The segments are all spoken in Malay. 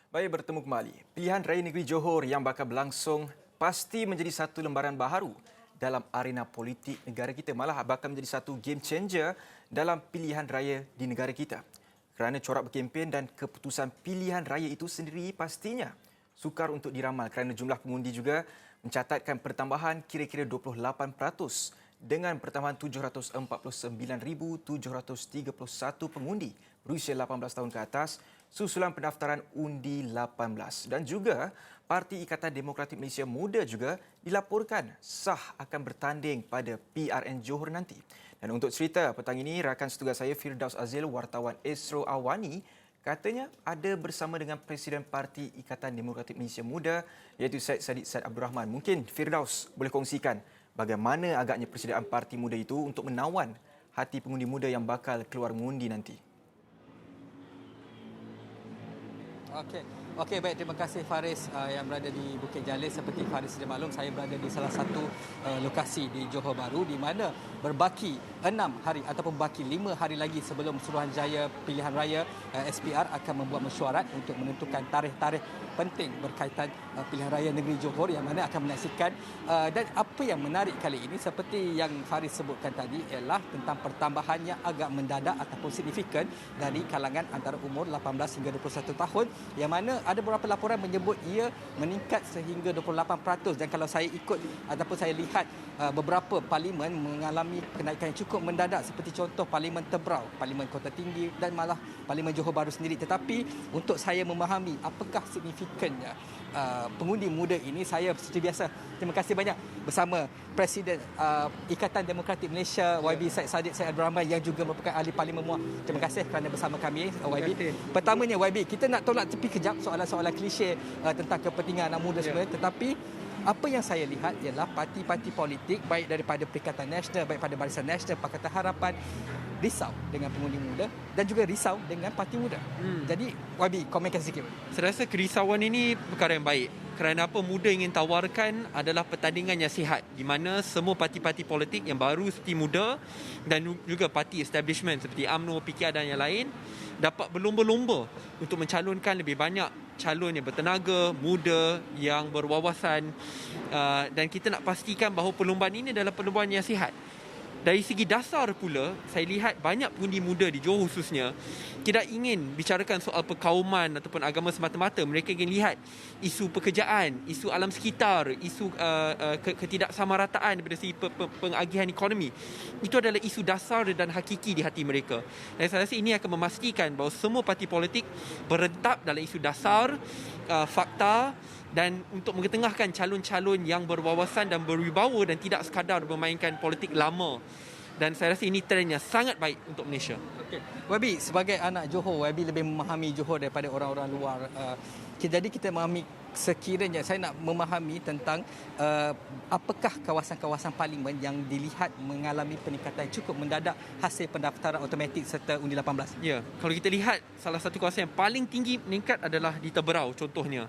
Baik, bertemu kembali. Pilihan Raya Negeri Johor yang bakal berlangsung pasti menjadi satu lembaran baharu dalam arena politik negara kita. Malah bakal menjadi satu game changer dalam pilihan raya di negara kita. Kerana corak berkempen dan keputusan pilihan raya itu sendiri pastinya sukar untuk diramal kerana jumlah pengundi juga mencatatkan pertambahan kira-kira 28% dengan pertambahan 749,731 pengundi berusia 18 tahun ke atas susulan pendaftaran undi 18. Dan juga Parti Ikatan Demokratik Malaysia Muda juga dilaporkan sah akan bertanding pada PRN Johor nanti. Dan untuk cerita petang ini, rakan setugas saya Firdaus Azil, wartawan Esro Awani, katanya ada bersama dengan Presiden Parti Ikatan Demokratik Malaysia Muda iaitu Syed Saddiq Said Abdul Rahman. Mungkin Firdaus boleh kongsikan bagaimana agaknya persediaan Parti Muda itu untuk menawan hati pengundi muda yang bakal keluar mengundi nanti. Okey, baik, terima kasih Faris yang berada di Bukit Jalil. Seperti Faris sedia maklum, saya berada di salah satu lokasi di Johor Bahru di mana berbaki 6 hari ataupun berbaki 5 hari lagi sebelum Suruhanjaya Pilihan Raya SPR akan membuat mesyuarat untuk menentukan tarikh-tarikh penting berkaitan Pilihan Raya Negeri Johor yang mana akan menyaksikan dan apa yang menarik kali ini seperti yang Faris sebutkan tadi ialah tentang pertambahannya agak mendadak ataupun signifikan dari kalangan antara umur 18 hingga 21 tahun yang mana ada beberapa laporan menyebut ia meningkat sehingga 28% dan kalau saya ikut ataupun saya lihat beberapa parlimen mengalami kenaikan yang cukup mendadak seperti contoh Parlimen Tebrau, Parlimen Kota Tinggi dan malah Parlimen Johor Bahru sendiri. Tetapi untuk saya memahami apakah signifikannya pengundi muda ini, saya seperti biasa terima kasih banyak bersama Presiden Ikatan Demokratik Malaysia YB Syed Saddiq Said Abdul Rahman yang juga merupakan ahli Parlimen MUA. Terima kasih kerana bersama kami YB. Pertamanya YB, kita nak tolak tepi kejap soalan-soalan klise tentang kepentingan anak muda sebenarnya, tetapi apa yang saya lihat ialah parti-parti politik baik daripada Perikatan Nasional, baik pada Barisan Nasional, Pakatan Harapan risau dengan pengundi muda dan juga risau dengan parti muda. Jadi YB, komenkan sedikit. Saya rasa kerisauan ini perkara yang baik. Kerana apa muda ingin tawarkan adalah pertandingan yang sihat di mana semua parti-parti politik yang baru seperti muda dan juga parti establishment seperti UMNO, PKR dan yang lain dapat berlomba-lomba untuk mencalonkan lebih banyak calon yang bertenaga, muda, yang berwawasan dan kita nak pastikan bahawa perlombaan ini adalah perlombaan yang sihat. Dari segi dasar pula, saya lihat banyak pengundi muda di Johor khususnya tidak ingin bicarakan soal perkauman ataupun agama semata-mata. Mereka ingin lihat isu pekerjaan, isu alam sekitar, isu ketidaksamarataan daripada segi pengagihan ekonomi. Itu adalah isu dasar dan hakiki di hati mereka. Dan saya rasa ini akan memastikan bahawa semua parti politik berentap dalam isu dasar, fakta dan untuk mengetengahkan calon-calon yang berwawasan dan berwibawa dan tidak sekadar bermainkan politik lama. Dan saya rasa ini trend yang sangat baik untuk Malaysia. YB, sebagai anak Johor, YB lebih memahami Johor daripada orang-orang luar. Jadi kita memahami sekiranya saya nak memahami tentang apakah kawasan-kawasan parlimen yang dilihat mengalami peningkatan cukup mendadak hasil pendaftaran automatik serta undi 18. Ya, kalau kita lihat salah satu kawasan yang paling tinggi meningkat adalah di Tebrau contohnya.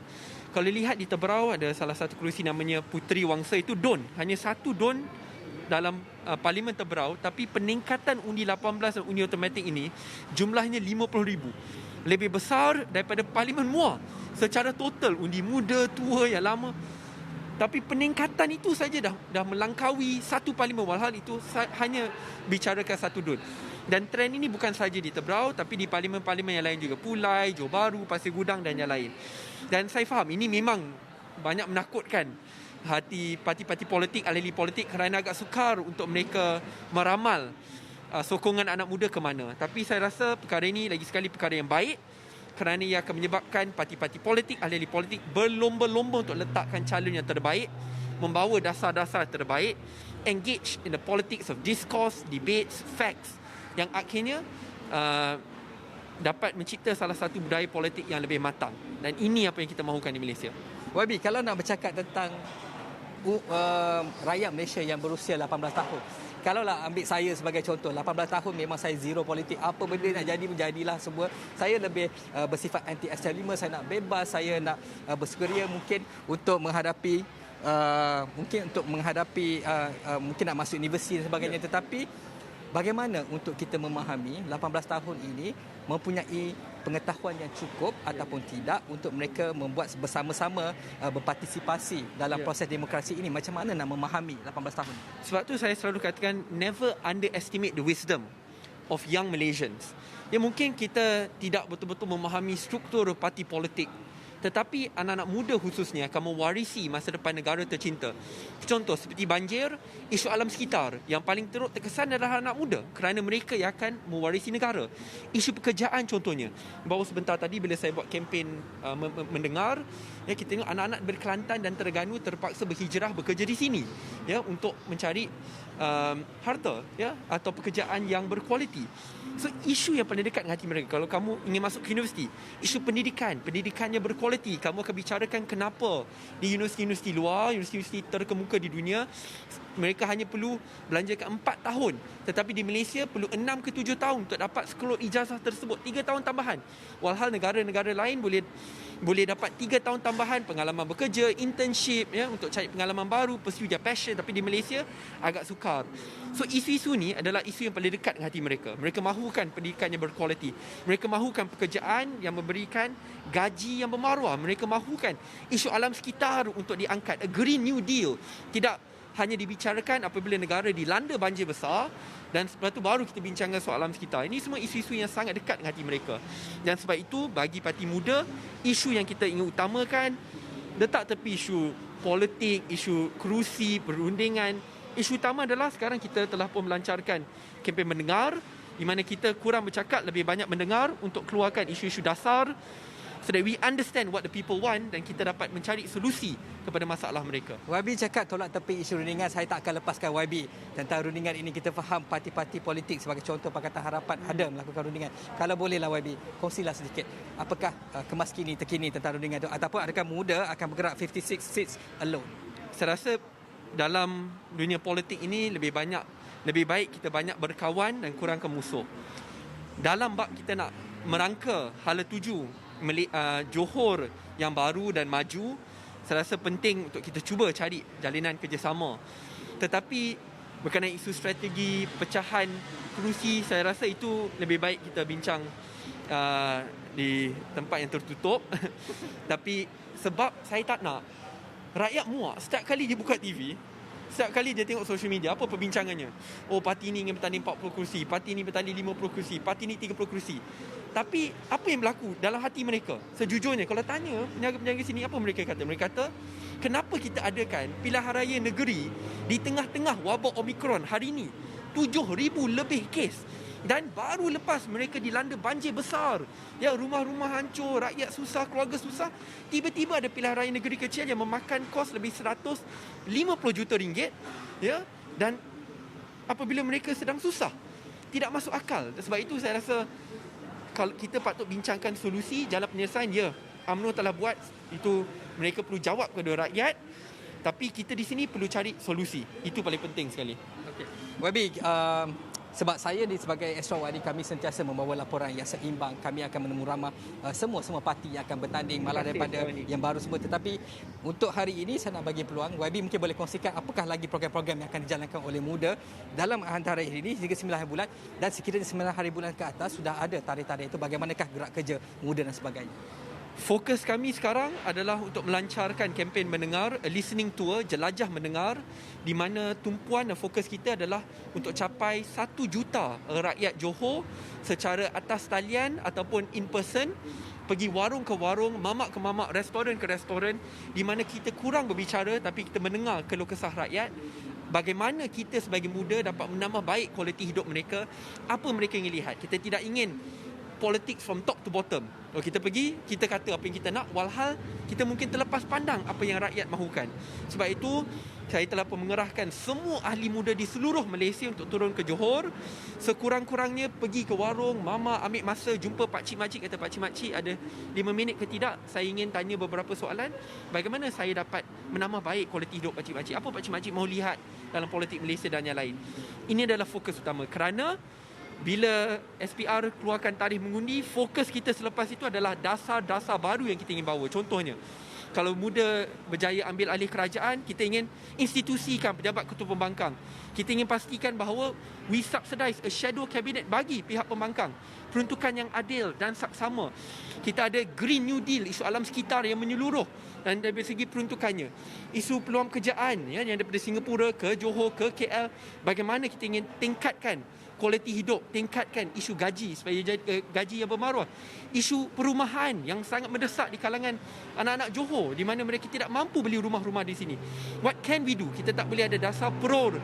Kalau lihat di Tebrau ada salah satu kerusi namanya Puteri Wangsa, itu DUN, hanya satu DUN dalam Parlimen Tebrau, tapi peningkatan undi 18 dan undi automatik ini jumlahnya 50,000. Lebih besar daripada Parlimen MUA secara total, undi muda, tua, yang lama. Tapi peningkatan itu saja dah melangkaui satu parlimen, walhal itu hanya bicarakan satu DUN. Dan trend ini bukan saja di Tebrau tapi di parlimen-parlimen yang lain juga, Pulai, Johor Bahru, Pasir Gudang dan yang lain. Dan saya faham ini memang banyak menakutkan hati parti-parti politik, ahli politik kerana agak sukar untuk mereka meramal sokongan anak muda ke mana. Tapi saya rasa perkara ini lagi sekali perkara yang baik kerana ia akan menyebabkan parti-parti politik, ahli politik berlomba-lomba untuk letakkan calon yang terbaik, membawa dasar-dasar terbaik, engage in the politics of discourse, debates, facts yang akhirnya dapat mencipta salah satu budaya politik yang lebih matang. Dan ini apa yang kita mahukan di Malaysia. YB, kalau nak bercakap tentang rakyat Malaysia yang berusia 18 tahun, kalau lah ambil saya sebagai contoh, 18 tahun memang saya zero politik. Apa benda nak jadi, menjadilah semua. Saya lebih bersifat anti-establishment, saya nak bebas, saya nak bersekeria mungkin untuk menghadapi mungkin nak masuk universiti dan sebagainya. Tetapi bagaimana untuk kita memahami 18 tahun ini mempunyai pengetahuan yang cukup ataupun tidak untuk mereka membuat bersama-sama berpartisipasi dalam proses demokrasi ini? Macam mana nak memahami 18 tahun? Sebab tu saya selalu katakan never underestimate the wisdom of young Malaysians. Ya, mungkin kita tidak betul-betul memahami struktur parti politik, tetapi anak-anak muda khususnya akan mewarisi masa depan negara tercinta. Contoh seperti banjir, isu alam sekitar yang paling teruk terkesan adalah anak muda kerana mereka yang akan mewarisi negara. Isu pekerjaan contohnya. Baru sebentar tadi bila saya buat kempen mendengar, ya, kita tengok anak-anak dari Kelantan dan Terengganu terpaksa berhijrah bekerja di sini, ya, untuk mencari harta, ya, atau pekerjaan yang berkualiti. So isu yang paling dekat dengan hati mereka, kalau kamu ingin masuk ke universiti, isu pendidikannya berkualiti. Kamu akan bicarakan kenapa di universiti-universiti luar, universiti-universiti terkemuka di dunia, mereka hanya perlu belanjakan 4 tahun, tetapi di Malaysia perlu 6 ke 7 tahun untuk dapat skelot ijazah tersebut, 3 tahun tambahan. Walhal negara-negara lain boleh dapat 3 tahun tambahan, pengalaman bekerja, internship, ya, untuk cari pengalaman baru, pursue their passion. Tapi di Malaysia agak sukar. So isu-isu ni adalah isu yang paling dekat dengan hati mereka. Mereka mahukan pendidikan yang berkualiti. Mereka mahukan pekerjaan yang memberikan gaji yang bermaruah. Mereka mahukan isu alam sekitar untuk diangkat, a Green New Deal. Tidak hanya dibicarakan apabila negara dilanda banjir besar, dan sebab itu baru kita bincangkan soal alam sekitar. Ini semua isu-isu yang sangat dekat dengan hati mereka. Dan sebab itu bagi parti muda, isu yang kita ingin utamakan, letak tepi isu politik, isu kerusi, perundingan. Isu utama adalah sekarang kita telah pun melancarkan kempen mendengar, di mana kita kurang bercakap, lebih banyak mendengar untuk keluarkan isu-isu dasar, so that we understand what the people want dan kita dapat mencari solusi kepada masalah mereka. YB cakap tolak tepi isu rundingan. Saya tak akan lepaskan YB tentang rundingan ini. Kita faham parti-parti politik sebagai contoh Pakatan Harapan ada melakukan rundingan. Kalau bolehlah YB, kongsilah sedikit. Apakah kemas kini, terkini tentang rundingan itu? Ataupun adakah muda akan bergerak 56 seats alone? Saya rasa dalam dunia politik ini lebih baik kita banyak berkawan dan kurangkan musuh. Dalam bab kita nak merangka hala tuju Johor yang baru dan maju, saya rasa penting untuk kita cuba cari jalinan kerjasama. Tetapi berkenaan isu strategi pecahan kerusi, saya rasa itu lebih baik kita bincang di tempat yang tertutup. Tapi sebab saya tak nak rakyat muak setiap kali dia buka TV, setiap kali dia tengok social media, apa perbincangannya? Oh, parti ni ingin bertanding 40 kerusi, parti ni bertanding 50 kerusi, parti ni 30 kerusi. Tapi apa yang berlaku dalam hati mereka? Sejujurnya kalau tanya peniaga-peniaga sini, apa mereka kata? Mereka kata, kenapa kita adakan pilihan raya negeri di tengah-tengah wabak Omicron hari ini? 7,000 lebih kes. Dan baru lepas mereka dilanda banjir besar, ya, rumah-rumah hancur, rakyat susah, keluarga susah. Tiba-tiba ada pilihan raya negeri kecil yang memakan kos lebih 150 juta ringgit, ya, dan apabila mereka sedang susah, tidak masuk akal. Sebab itu saya rasa kalau kita patut bincangkan solusi, jalan penyelesaian. Ya, UMNO telah buat itu, mereka perlu jawab kepada rakyat, tapi kita di sini perlu cari solusi. Itu paling penting sekali. Okay. YB, sebab saya sebagai Extraordinary, kami sentiasa membawa laporan yang seimbang. Kami akan menemu ramah semua parti yang akan bertanding, malah daripada yang baru semua. Tetapi untuk hari ini saya nak bagi peluang YB mungkin boleh kongsikan apakah lagi program-program yang akan dijalankan oleh muda dalam antara ini hingga 9 hari bulan, dan sekiranya 9 hari bulan ke atas sudah ada tarikh-tarikh itu, bagaimanakah gerak kerja muda dan sebagainya. Fokus kami sekarang adalah untuk melancarkan kempen mendengar, a listening tour, jelajah mendengar, di mana tumpuan dan fokus kita adalah untuk capai 1 juta rakyat Johor secara atas talian ataupun in person, pergi warung ke warung, mamak ke mamak, restoran ke restoran, di mana kita kurang berbicara tapi kita mendengar keluh kesah rakyat. Bagaimana kita sebagai muda dapat menambah baik kualiti hidup mereka, apa mereka ingin lihat. Kita tidak ingin politics from top to bottom. Kalau kita pergi, kita kata apa yang kita nak, walhal kita mungkin terlepas pandang apa yang rakyat mahukan. Sebab itu, saya telah mengerahkan semua ahli muda di seluruh Malaysia untuk turun ke Johor. Sekurang-kurangnya pergi ke warung, mama ambil masa jumpa pakcik-makcik, kata pakcik-makcik ada 5 minit ke tidak, saya ingin tanya beberapa soalan. Bagaimana saya dapat menambah baik kualiti hidup pakcik-makcik? Apa pakcik-makcik mahu lihat dalam politik Malaysia dan yang lain? Ini adalah fokus utama, kerana bila SPR keluarkan tarikh mengundi, fokus kita selepas itu adalah dasar-dasar baru yang kita ingin bawa. Contohnya, Kalau muda berjaya ambil alih kerajaan, kita ingin institusikan pejabat ketua pembangkang. Kita ingin pastikan bahawa we subsidize a shadow cabinet bagi pihak pembangkang. Peruntukan yang adil dan saksama. Kita ada Green New Deal, isu alam sekitar yang menyeluruh dan dari segi peruntukannya. Isu peluang kerjaan ya, yang daripada Singapura ke Johor ke KL, bagaimana kita ingin tingkatkan kualiti hidup, tingkatkan isu gaji supaya gaji yang bermaruah. Isu perumahan yang sangat mendesak di kalangan anak-anak Johor di mana mereka tidak mampu beli rumah-rumah di sini. What can we do? Kita tak boleh ada dasar pro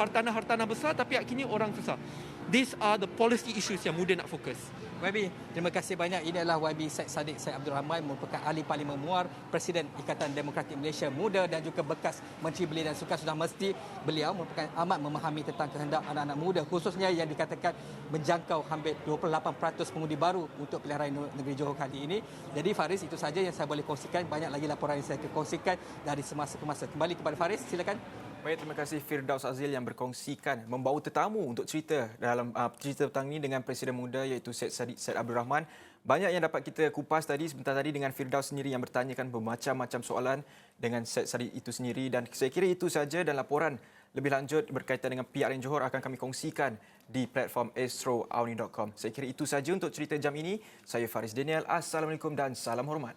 hartanah-hartanah besar tapi akhirnya orang susah. These are the policy issues yang muda nak fokus. YB, terima kasih banyak. Ini adalah YB Syed Saddiq Syed Abdul Rahman, merupakan ahli Parlimen Muar, Presiden Ikatan Demokratik Malaysia Muda dan juga bekas Menteri Belia dan Sukan. Sudah mesti beliau merupakan amat memahami tentang kehendak anak-anak muda, khususnya yang dikatakan menjangkau hampir 28% pengundi baru untuk pilihan raya negeri Johor kali ini. Jadi Faris, itu saja yang saya boleh kongsikan. Banyak lagi laporan yang saya akan kongsikan dari semasa ke masa. Kembali kepada Faris, silakan. Baik, terima kasih Firdaus Azil yang berkongsikan membawa tetamu untuk cerita dalam cerita petang ini dengan Presiden Muda iaitu Syed Saddiq Syed Abdul Rahman. Banyak yang dapat kita kupas tadi sebentar tadi dengan Firdaus sendiri yang bertanyakan bermacam-macam soalan dengan Syed Saddiq itu sendiri, dan saya kira itu saja, dan laporan lebih lanjut berkaitan dengan PRN Johor akan kami kongsikan di platform astroawni.com. Saya kira itu saja untuk cerita jam ini. Saya Faris Daniel. Assalamualaikum dan salam hormat.